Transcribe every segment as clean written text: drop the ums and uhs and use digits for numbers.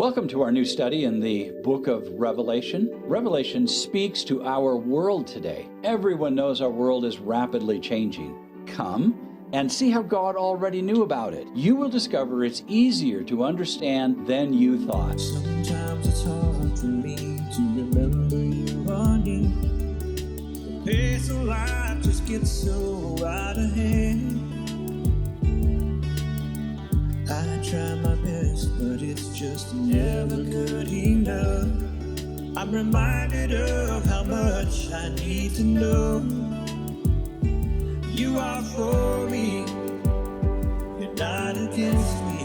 Welcome to our new study in the book of Revelation. Revelation speaks to our world today. Everyone knows our world is rapidly changing. Come and see how God already knew about it. You will discover it's easier to understand than you thought. Sometimes it's hard for me to remember you are near. The pace of life just gets so out of hand. I try my best, but it's just never good enough. I'm reminded of how much I need to know. You are for me, you're not against me.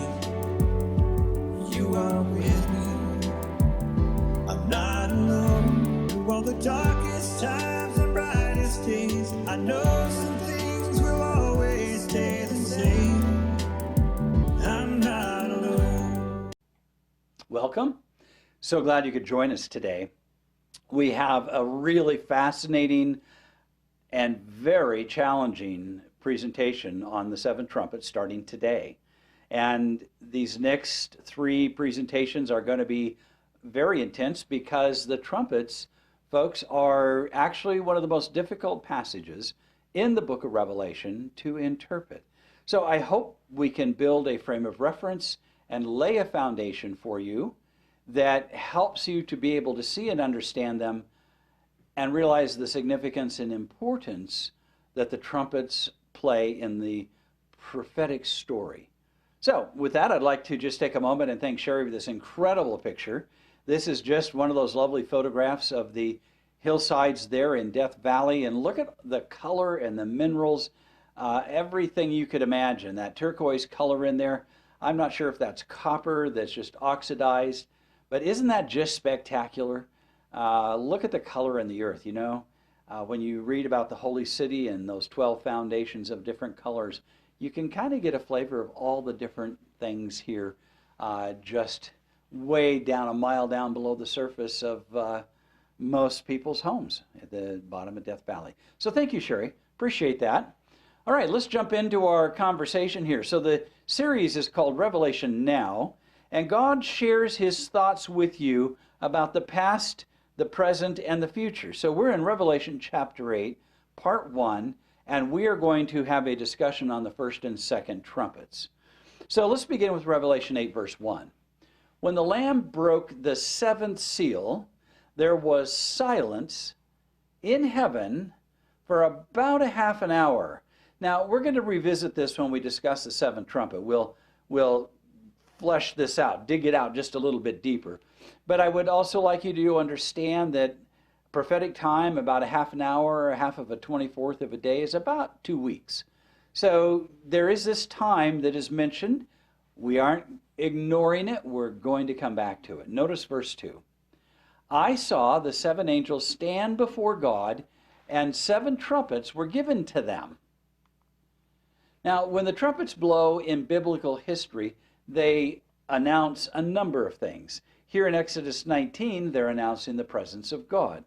You are with me, I'm not alone. Through all the darkest times and brightest days, I know some things will always stay the same. I'm not alone. Welcome. So glad you could join us today. We have a really fascinating and very challenging presentation on the seven trumpets starting today. And these next three presentations are going to be very intense because the trumpets, folks, are actually one of the most difficult passages in the book of Revelation to interpret. So I hope we can build a frame of reference and lay a foundation for you that helps you to be able to see and understand them and realize the significance and importance that the trumpets play in the prophetic story. So with that, I'd like to just take a moment and thank Sherry for this incredible picture. This is just one of those lovely photographs of the hillsides there in Death Valley. And look at the color and the minerals, everything you could imagine. That turquoise color in there. I'm not sure if that's copper that's just oxidized, but isn't that just spectacular? Look at the color in the earth, you know. When you read about the holy city and those 12 foundations of different colors, you can kind of get a flavor of all the different things here, just way down, a mile down below the surface of most people's homes at the bottom of Death Valley. So thank you, Sherry. Appreciate that. All right, let's jump into our conversation here. So the series is called Revelation Now, and God shares his thoughts with you about the past, the present, and the future. So we're in Revelation chapter 8, part 1, and we are going to have a discussion on the first and second trumpets. So let's begin with Revelation 8, verse 1. When the Lamb broke the seventh seal, there was silence in heaven for about a half an hour. Now, we're going to revisit this when we discuss the seventh trumpet. We'll flesh this out, dig it out just a little bit deeper. But I would also like you to understand that prophetic time, about a half an hour, a half of a 24th of a day, is about 2 weeks. So there is this time that is mentioned. We aren't ignoring it. We're going to come back to it. Notice verse 2. I saw the seven angels stand before God, and seven trumpets were given to them. Now, when the trumpets blow in biblical history, they announce a number of things. Here in Exodus 19, they're announcing the presence of God.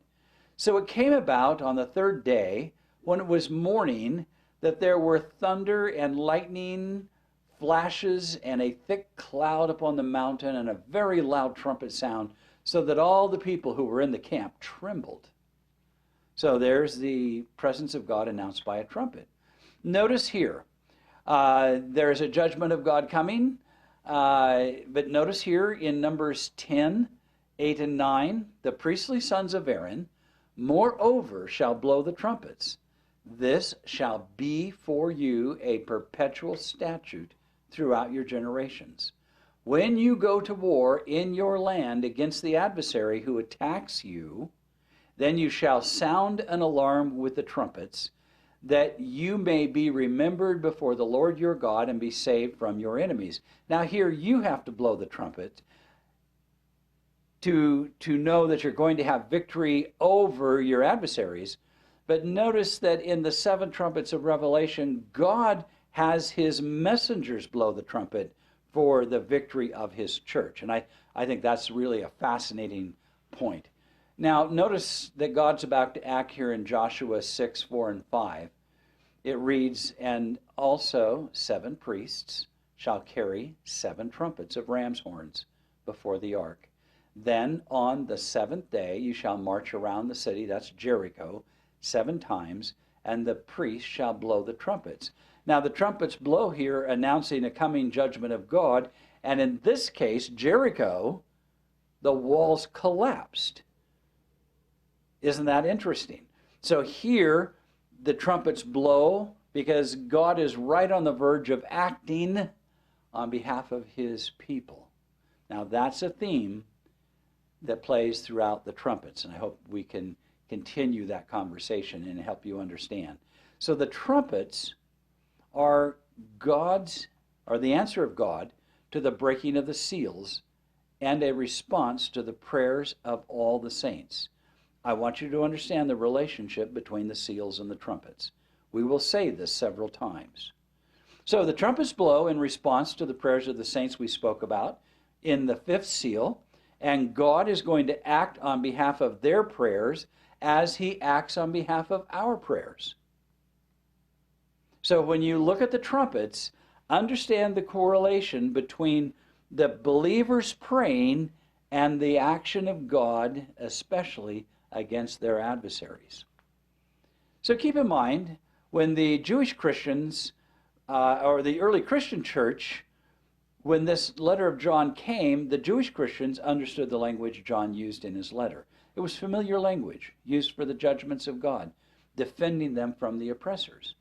So it came about on the third day, when it was morning, that there were thunder and lightning, flashes, and a thick cloud upon the mountain, and a very loud trumpet sound, so that all the people who were in the camp trembled. So there's the presence of God announced by a trumpet. Notice here, there's a judgment of God coming. But notice here in Numbers 10, 8, and 9, the priestly sons of Aaron, moreover, shall blow the trumpets. This shall be for you a perpetual statute throughout your generations. When you go to war in your land against the adversary who attacks you, then you shall sound an alarm with the trumpets, that you may be remembered before the Lord your God and be saved from your enemies. Now here you have to blow the trumpet to know that you're going to have victory over your adversaries. But notice that in the seven trumpets of Revelation, God has his messengers blow the trumpet for the victory of his church. And I think that's really a fascinating point. Now, notice that God's about to act here in Joshua 6, 4, and 5. It reads, and also 7 priests shall carry 7 trumpets of ram's horns before the ark. Then on the seventh day you shall march around the city, that's Jericho, 7 times, and the priest shall blow the trumpets. Now the trumpets blow here, announcing a coming judgment of God, and in this case, Jericho, the walls collapsed. Isn't that interesting? So here, the trumpets blow because God is right on the verge of acting on behalf of his people. Now that's a theme that plays throughout the trumpets, and I hope we can continue that conversation and help you understand. So the trumpets are the answer of God to the breaking of the seals and a response to the prayers of all the saints. I want you to understand the relationship between the seals and the trumpets. We will say this several times. So the trumpets blow in response to the prayers of the saints we spoke about in the 5th seal, and God is going to act on behalf of their prayers as he acts on behalf of our prayers. So when you look at the trumpets, understand the correlation between the believers praying and the action of God, especially against their adversaries. So keep in mind, when the Jewish Christians, or the early Christian church, when this letter of John came, the Jewish Christians understood the language John used in his letter. It was familiar language used for the judgments of God, defending them from the oppressors.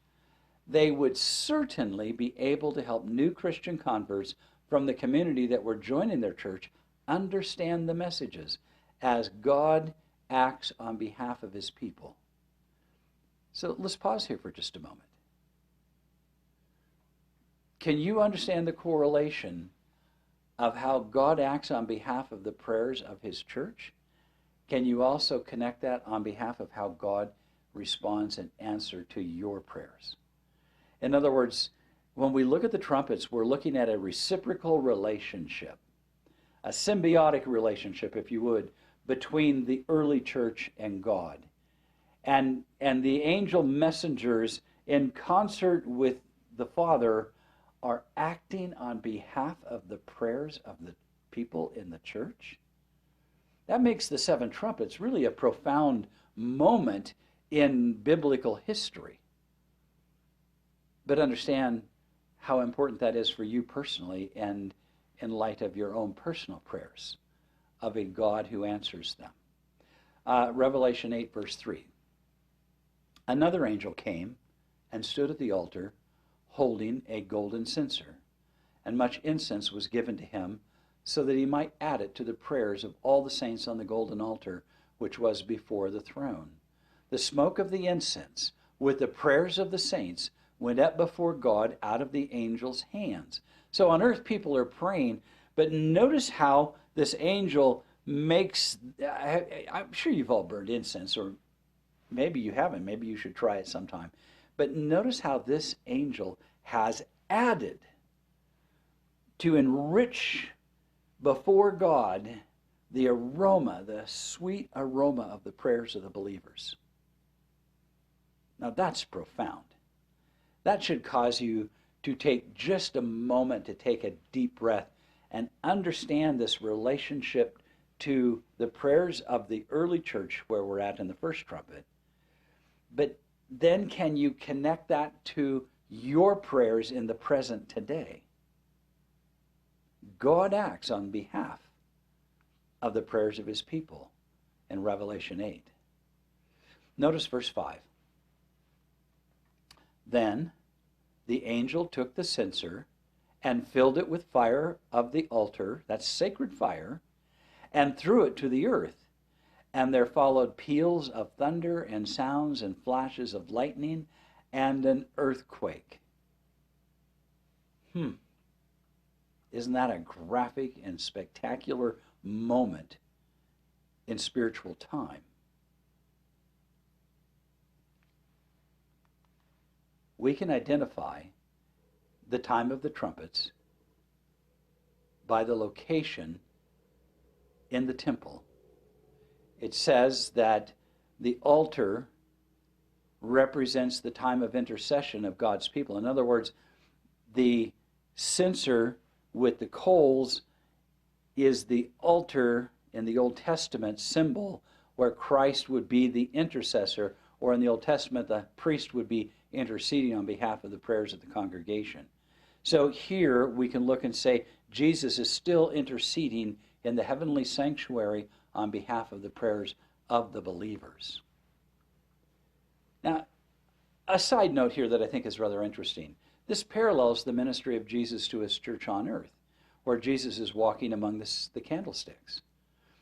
They would certainly be able to help new Christian converts from the community that were joining their church understand the messages as God acts on behalf of his people. So let's pause here for just a moment. Can you understand the correlation of how God acts on behalf of the prayers of his church? Can you also connect that on behalf of how God responds and answers to your prayers? In other words, when we look at the trumpets, we're looking at a reciprocal relationship, a symbiotic relationship, if you would, between the early church and God. And the angel messengers, in concert with the Father, are acting on behalf of the prayers of the people in the church. That makes the 7 trumpets really a profound moment in biblical history. But understand how important that is for you personally and in light of your own personal prayers of a God who answers them. Revelation 8, verse 3. Another angel came and stood at the altar holding a golden censer, and much incense was given to him so that he might add it to the prayers of all the saints on the golden altar which was before the throne. The smoke of the incense with the prayers of the saints went up before God out of the angel's hands. So on earth people are praying, but notice how this angel makes, I'm sure you've all burned incense, or maybe you haven't, maybe you should try it sometime. But notice how this angel has added to enrich before God the aroma, the sweet aroma of the prayers of the believers. Now that's profound. That should cause you to take just a moment to take a deep breath and understand this relationship to the prayers of the early church where we're at in the first trumpet. But then can you connect that to your prayers in the present today? God acts on behalf of the prayers of his people in Revelation 8. Notice verse 5. Then the angel took the censer and filled it with fire of the altar, that's sacred fire, and threw it to the earth. And there followed peals of thunder and sounds and flashes of lightning and an earthquake. Isn't that a graphic and spectacular moment in spiritual time? We can identify the time of the trumpets by the location in the temple. It says that the altar represents the time of intercession of God's people. In other words, the censer with the coals is the altar in the Old Testament symbol where Christ would be the intercessor, or in the Old Testament, the priest would be interceding on behalf of the prayers of the congregation. So here we can look and say Jesus is still interceding in the heavenly sanctuary on behalf of the prayers of the believers. Now, a side note here that I think is rather interesting. This parallels the ministry of Jesus to his church on earth, where Jesus is walking among the candlesticks.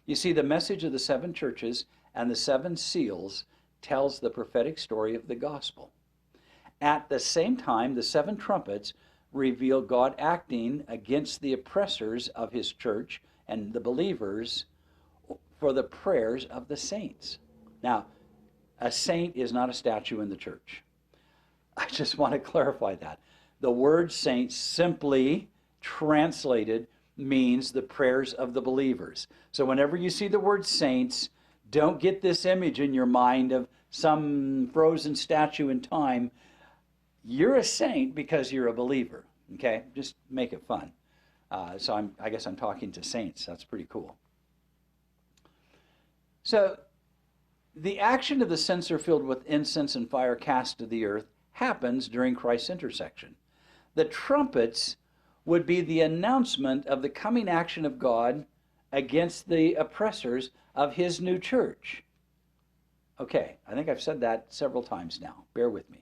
You see, the message of the seven churches and the seven seals tells the prophetic story of the gospel. At the same time, the seven trumpets reveal God acting against the oppressors of his church and the believers for the prayers of the saints. Now, a saint is not a statue in the church. I just want to clarify that. The word saint simply translated means the prayers of the believers. So whenever you see the word saints, don't get this image in your mind of some frozen statue in time. You're a saint because you're a believer, okay? Just make it fun. So I guess I'm talking to saints. That's pretty cool. So the action of the censer filled with incense and fire cast to the earth happens during Christ's intercession. The trumpets would be the announcement of the coming action of God against the oppressors of his new church. Okay, I think I've said that several times now. Bear with me.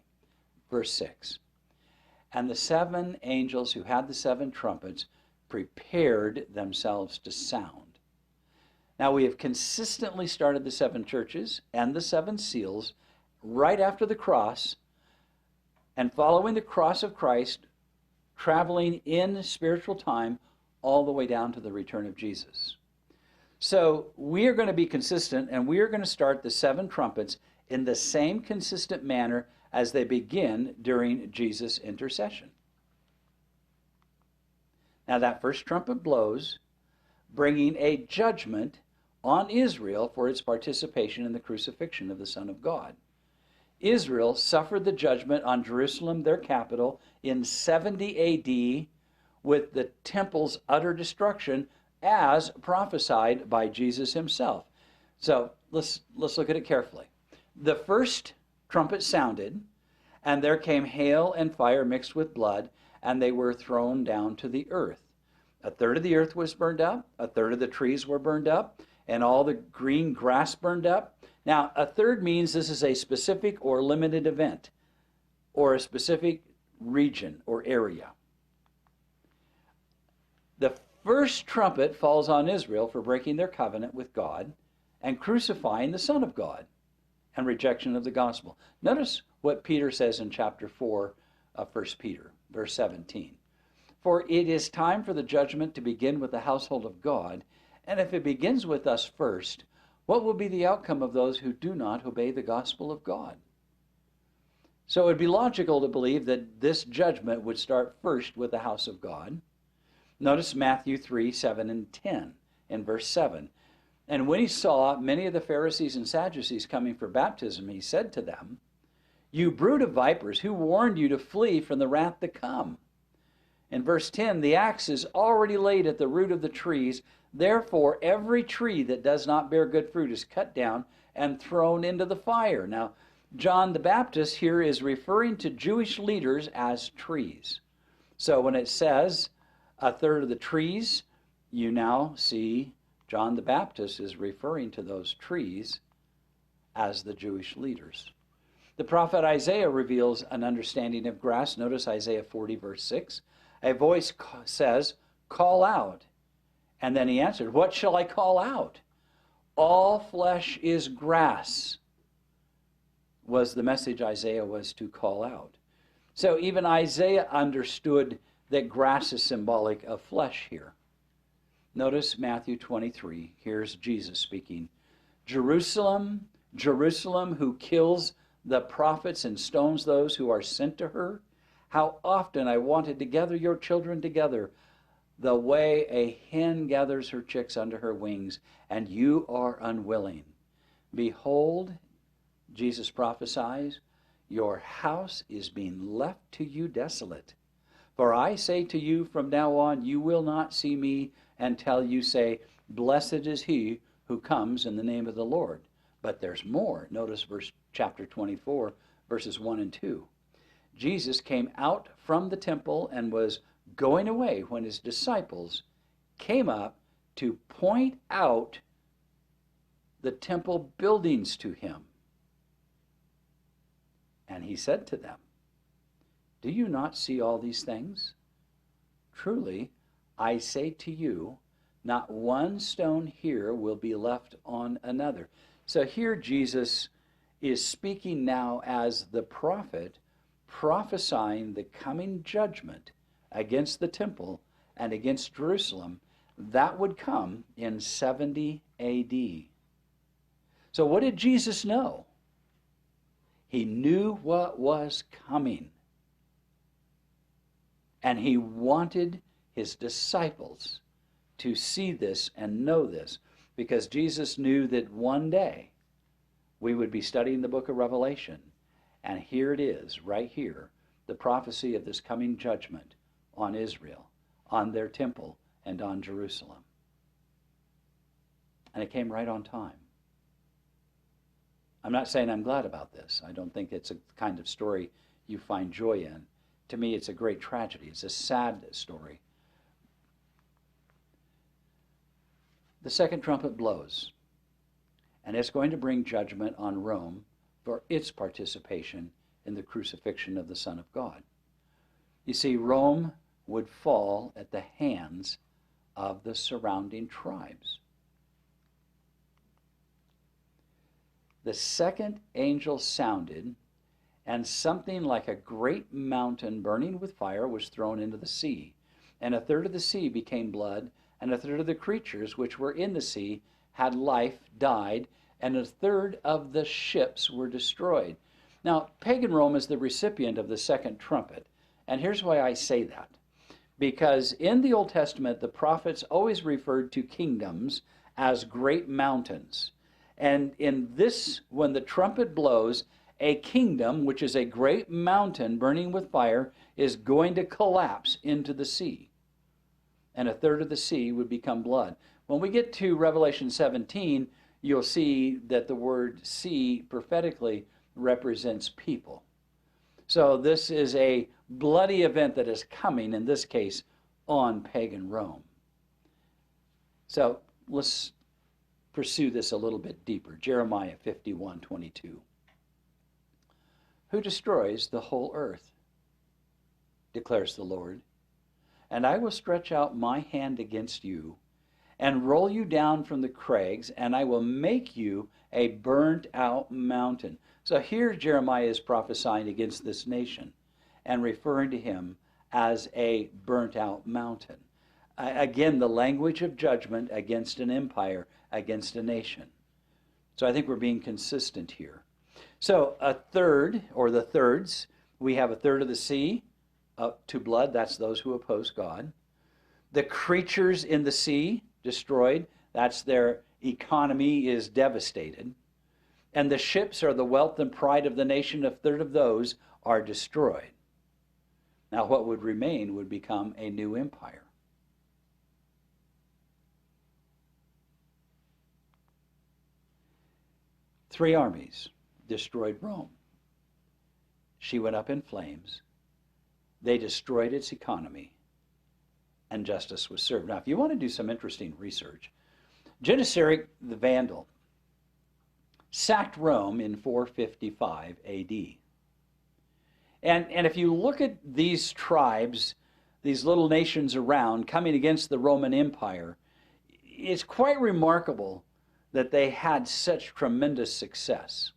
Verse 6. And the seven angels who had the seven trumpets prepared themselves to sound. Now, we have consistently started the seven churches and the seven seals right after the cross, and following the cross of Christ, traveling in spiritual time all the way down to the return of Jesus. So we are going to be consistent, and we are going to start the seven trumpets in the same consistent manner as they begin during Jesus' intercession. Now that first trumpet blows, bringing a judgment on Israel for its participation in the crucifixion of the Son of God. Israel suffered the judgment on Jerusalem, their capital, in 70 A.D. with the temple's utter destruction as prophesied by Jesus himself. So let's look at it carefully. The first trumpet sounded, and there came hail and fire mixed with blood, and they were thrown down to the earth. A third of the earth was burned up, a third of the trees were burned up, and all the green grass burned up. Now, a third means this is a specific or limited event, or a specific region or area. The first trumpet falls on Israel for breaking their covenant with God and crucifying the Son of God and rejection of the gospel. Notice what Peter says in chapter 4 of 1 Peter, verse 17. For it is time for the judgment to begin with the household of God, and if it begins with us first, what will be the outcome of those who do not obey the gospel of God? So it would be logical to believe that this judgment would start first with the house of God. Notice Matthew 3, 7 and 10 in verse 7. And when he saw many of the Pharisees and Sadducees coming for baptism, he said to them, You brood of vipers, who warned you to flee from the wrath to come? In verse 10, the axe is already laid at the root of the trees. Therefore, every tree that does not bear good fruit is cut down and thrown into the fire. Now, John the Baptist here is referring to Jewish leaders as trees. So when it says a third of the trees, you now see John the Baptist is referring to those trees as the Jewish leaders. The prophet Isaiah reveals an understanding of grass. Notice Isaiah 40, verse 6. A voice says, Call out. And then he answered, What shall I call out? All flesh is grass, was the message Isaiah was to call out. So even Isaiah understood that grass is symbolic of flesh here. Notice Matthew 23. Here's Jesus speaking. Jerusalem, Jerusalem, who kills the prophets and stones those who are sent to her. How often I wanted to gather your children together, the way a hen gathers her chicks under her wings, and you are unwilling. Behold, Jesus prophesies, your house is being left to you desolate. For I say to you, from now on you will not see me until you say, blessed is he who comes in the name of the Lord. But there's more. Notice chapter 24, verses 1 and 2. Jesus came out from the temple and was going away when his disciples came up to point out the temple buildings to him. And he said to them, do you not see all these things? Truly, I say to you, not one stone here will be left on another. So here Jesus is speaking now as the prophet, prophesying the coming judgment against the temple and against Jerusalem that would come in 70 AD. So what did Jesus know? He knew what was coming. And he wanted his disciples to see this and know this, because Jesus knew that one day we would be studying the book of Revelation. And here it is, right here, the prophecy of this coming judgment on Israel, on their temple, and on Jerusalem. And it came right on time. I'm not saying I'm glad about this. I don't think it's a kind of story you find joy in. To me, it's a great tragedy. It's a sad story. The second trumpet blows, and it's going to bring judgment on Rome for its participation in the crucifixion of the Son of God. You see, Rome would fall at the hands of the surrounding tribes. The second angel sounded, and something like a great mountain burning with fire was thrown into the sea. And a third of the sea became blood, and a third of the creatures which were in the sea had life, died, and a third of the ships were destroyed. Now, pagan Rome is the recipient of the second trumpet. And here's why I say that. Because in the Old Testament, the prophets always referred to kingdoms as great mountains. And in this, when the trumpet blows, a kingdom, which is a great mountain burning with fire, is going to collapse into the sea. And a third of the sea would become blood. When we get to Revelation 17, you'll see that the word sea prophetically represents people. So this is a bloody event that is coming, in this case, on pagan Rome. So let's pursue this a little bit deeper. Jeremiah 51:22. Who destroys the whole earth, declares the Lord, and I will stretch out my hand against you and roll you down from the crags, and I will make you a burnt out mountain. So here Jeremiah is prophesying against this nation and referring to him as a burnt out mountain. Again, the language of judgment against an empire, against a nation. So I think we're being consistent here. So a third, or the thirds, we have a third of the sea up to blood. That's those who oppose God. The creatures in the sea destroyed. That's their economy is devastated. And the ships are the wealth and pride of the nation. A third of those are destroyed. Now what would remain would become a new empire. Three armies destroyed Rome. She went up in flames. They destroyed its economy, and justice was served. Now, if you want to do some interesting research, Genseric the Vandal sacked Rome in 455 AD. And if you look at these tribes, these little nations around coming against the Roman Empire, it's quite remarkable that they had such tremendous success.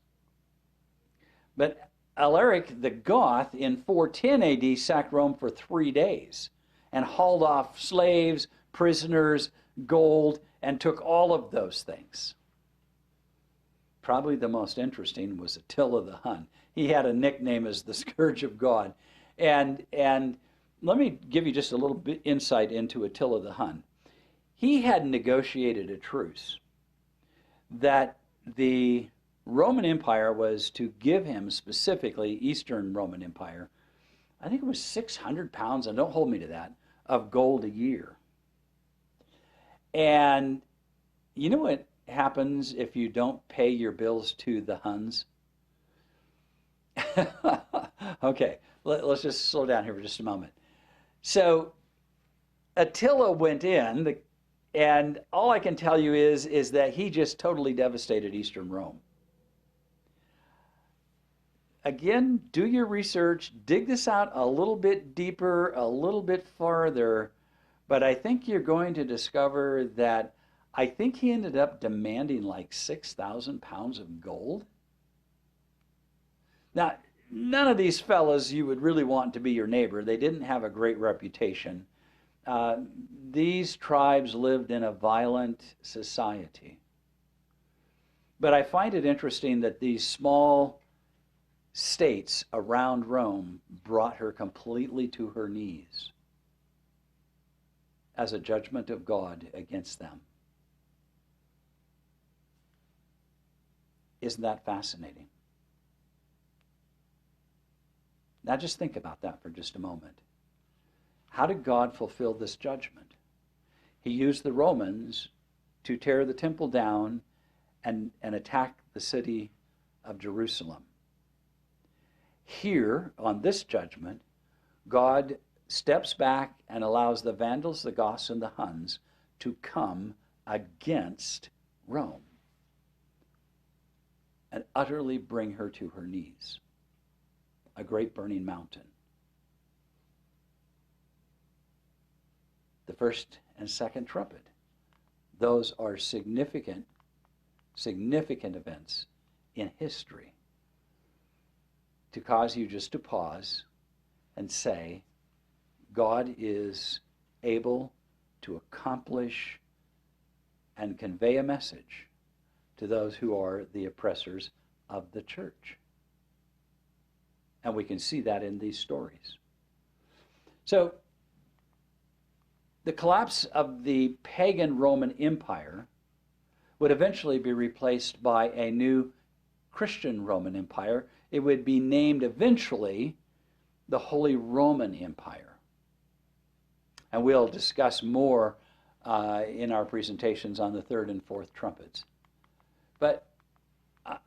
But Alaric the Goth in 410 AD sacked Rome for 3 days and hauled off slaves, prisoners, gold, and took all of those things. Probably the most interesting was Attila the Hun. He had a nickname as the Scourge of God. And let me give you just a little bit insight into Attila the Hun. He had negotiated a truce that the Roman Empire was to give him, specifically Eastern Roman Empire, I think it was 600 pounds, and don't hold me to that, of gold a year. And you know what happens if you don't pay your bills to the Huns? Okay, let's just slow down here for just a moment. So Attila went in, and all I can tell you is that he just totally devastated Eastern Rome. Again, do your research, dig this out a little bit deeper, a little bit farther, but I think you're going to discover that I think he ended up demanding like 6,000 pounds of gold. Now, none of these fellas you would really want to be your neighbor. They didn't have a great reputation. These tribes lived in a violent society. But I find it interesting that these small states around Rome brought her completely to her knees as a judgment of God against them. Isn't that fascinating? Now just think about that for just a moment. How did God fulfill this judgment? He used the Romans to tear the temple down and attack the city of Jerusalem. Here, on this judgment, God steps back and allows the Vandals, the Goths, and the Huns to come against Rome and utterly bring her to her knees. A great burning mountain. The first and second trumpet. Those are significant events in history to cause you just to pause and say, God is able to accomplish and convey a message to those who are the oppressors of the church. And we can see that in these stories. So, the collapse of the pagan Roman Empire would eventually be replaced by a new Christian Roman Empire. It would be named eventually the Holy Roman Empire. And we'll discuss more in our presentations on the third and fourth trumpets. But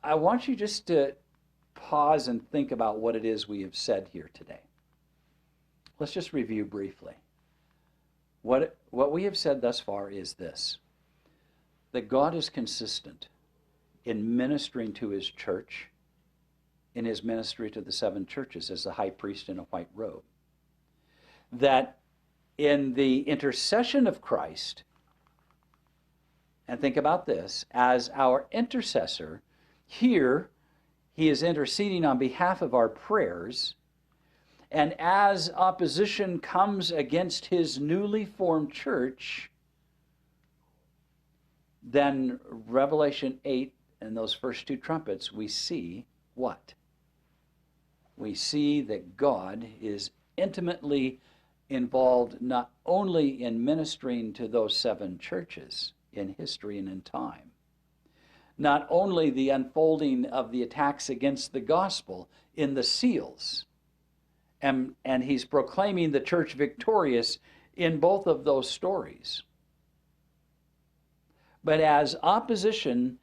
I want you just to pause and think about what it is we have said here today. Let's just review briefly. What we have said thus far is this: that God is consistent in ministering to his church, in his ministry to the seven churches as the high priest in a white robe. That in the intercession of Christ, and think about this, as our intercessor, here he is interceding on behalf of our prayers, and as opposition comes against his newly formed church, then Revelation 8 and those first two trumpets, we see what? We see that God is intimately involved not only in ministering to those seven churches in history and in time, not only the unfolding of the attacks against the gospel in the seals, and he's proclaiming the church victorious in both of those stories. But as opposition,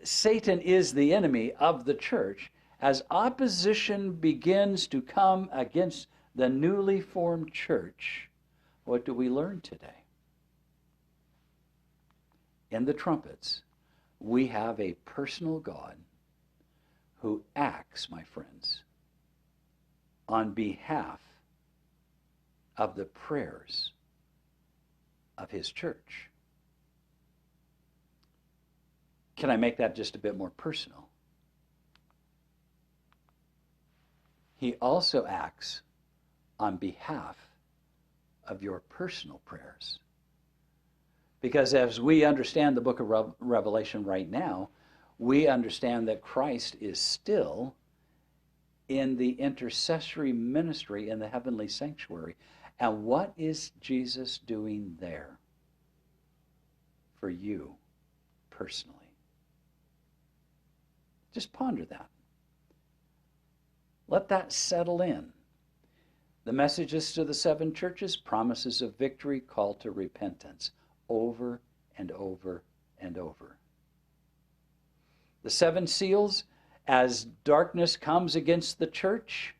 Satan is the enemy of the church. As opposition begins to come against the newly formed church, what do we learn today? In the trumpets, we have a personal God who acts, my friends, on behalf of the prayers of his church. Can I make that just a bit more personal? He also acts on behalf of your personal prayers. Because as we understand the book of Revelation right now, we understand that Christ is still in the intercessory ministry in the heavenly sanctuary. And what is Jesus doing there for you personally? Just ponder that. Let that settle in. The messages to the seven churches, promises of victory, call to repentance over and over and over. The seven seals, as darkness comes against the church,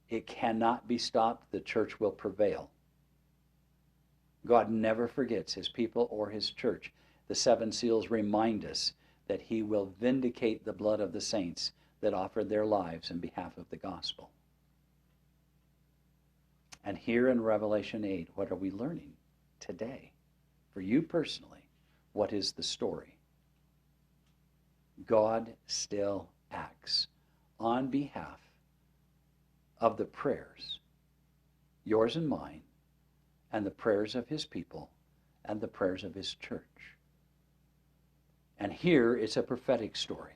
it cannot be stopped. The church will prevail. God never forgets his people or his church. The seven seals remind us that he will vindicate the blood of the saints that offered their lives in behalf of the gospel. And here in Revelation 8, what are we learning today? For you personally, what is the story? God still acts on behalf of the prayers, yours and mine, and the prayers of his people, and the prayers of his church. And here it's a prophetic story,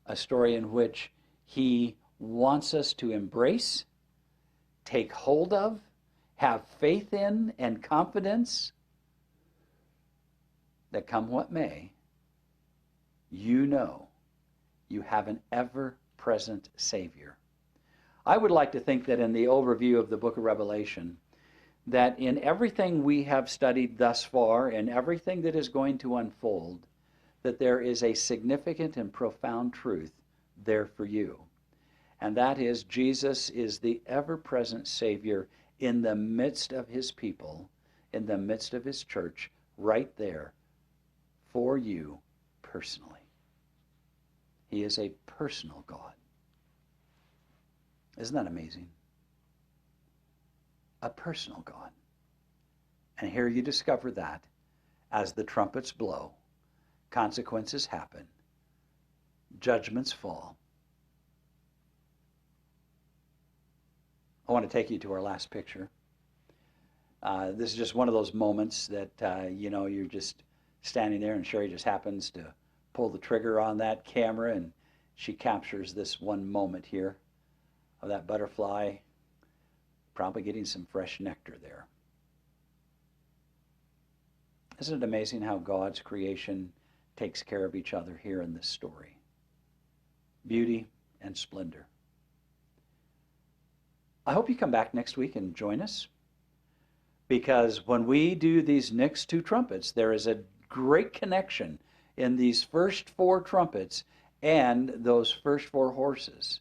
a story in which he wants us to embrace, take hold of, have faith in, and confidence that come what may, you know you have an ever-present Savior. I would like to think that in the overview of the book of Revelation, that in everything we have studied thus far and everything that is going to unfold, that there is a significant and profound truth there for you. And that is, Jesus is the ever-present Savior in the midst of his people, in the midst of his church, right there for you personally. He is a personal God. Isn't that amazing? A personal God. And here you discover that as the trumpets blow, consequences happen, judgments fall. I want to take you to our last picture. This is just one of those moments that, you're just standing there and Sherry just happens to pull the trigger on that camera and she captures this one moment here of that butterfly probably getting some fresh nectar there. Isn't it amazing how God's creation takes care of each other here in this story? Beauty and splendor. I hope you come back next week and join us, because when we do these next two trumpets, there is a great connection in these first four trumpets and those first four horses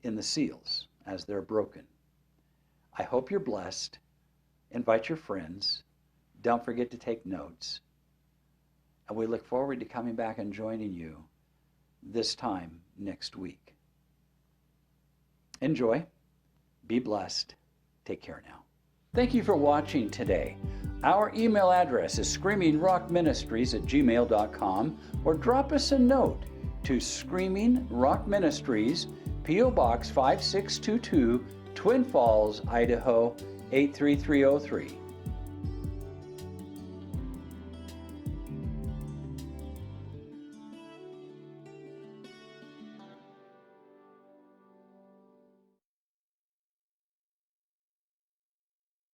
in the seals as they're broken. I hope you're blessed. Invite your friends. Don't forget to take notes. And we look forward to coming back and joining you this time next week. Enjoy. Be blessed. Take care now. Thank you for watching today. Our email address is screamingrockministries@gmail.com, or drop us a note to Screaming Rock Ministries, P.O. Box 5622, Twin Falls, Idaho 83303.